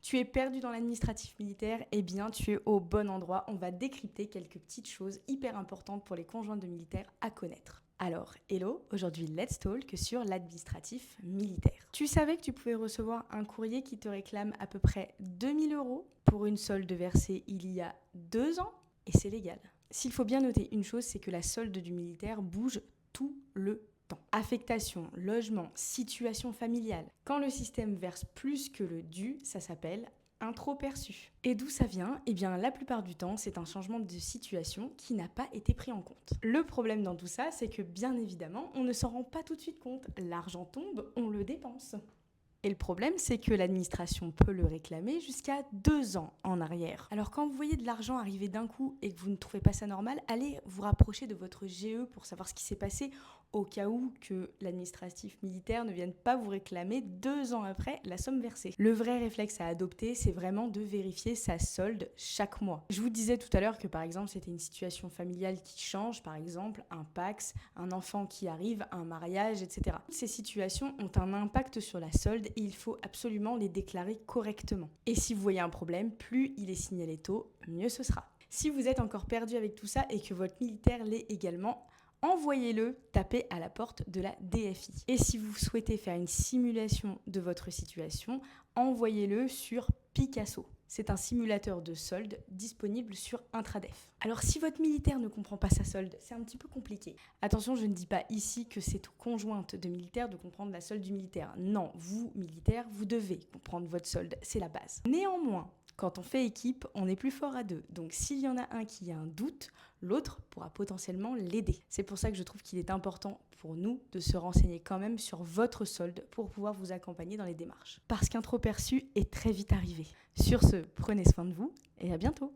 Tu es perdu dans l'administratif militaire? Eh bien, tu es au bon endroit. On va décrypter quelques petites choses hyper importantes pour les conjoints de militaires à connaître. Alors, hello, aujourd'hui Let's Talk sur l'administratif militaire. Tu savais que tu pouvais recevoir un courrier qui te réclame à peu près 2 000 € pour une solde versée il y a 2 ans? Et c'est légal. S'il faut bien noter une chose, c'est que la solde du militaire bouge tout le temps. Affectation, logement, situation familiale. Quand le système verse plus que le dû, ça s'appelle un trop perçu. Et d'où ça vient? Eh bien, la plupart du temps, c'est un changement de situation qui n'a pas été pris en compte. Le problème dans tout ça, c'est que bien évidemment, on ne s'en rend pas tout de suite compte. L'argent tombe, on le dépense. Et le problème, c'est que l'administration peut le réclamer jusqu'à 2 ans en arrière. Alors quand vous voyez de l'argent arriver d'un coup et que vous ne trouvez pas ça normal, allez vous rapprocher de votre GE pour savoir ce qui s'est passé au cas où que l'administratif militaire ne vienne pas vous réclamer 2 ans après la somme versée. Le vrai réflexe à adopter, c'est vraiment de vérifier sa solde chaque mois. Je vous disais tout à l'heure que par exemple, c'était une situation familiale qui change, par exemple un PAX, un enfant qui arrive, un mariage, etc. Toutes ces situations ont un impact sur la solde et il faut absolument les déclarer correctement. Et si vous voyez un problème, plus il est signalé tôt, mieux ce sera. Si vous êtes encore perdu avec tout ça et que votre militaire l'est également, envoyez-le taper à la porte de la DFI. Et si vous souhaitez faire une simulation de votre situation, envoyez-le sur Picasso. C'est un simulateur de solde disponible sur Intradef. Alors si votre militaire ne comprend pas sa solde, c'est un petit peu compliqué. Attention, je ne dis pas ici que c'est aux conjointes de militaires de comprendre la solde du militaire. Non, vous, militaire, vous devez comprendre votre solde, c'est la base. Néanmoins, quand on fait équipe, on est plus fort à deux. Donc s'il y en a un qui a un doute, l'autre pourra potentiellement l'aider. C'est pour ça que je trouve qu'il est important pour nous de se renseigner quand même sur votre solde pour pouvoir vous accompagner dans les démarches. Parce qu'un trop perçu est très vite arrivé. Sur ce, prenez soin de vous et à bientôt.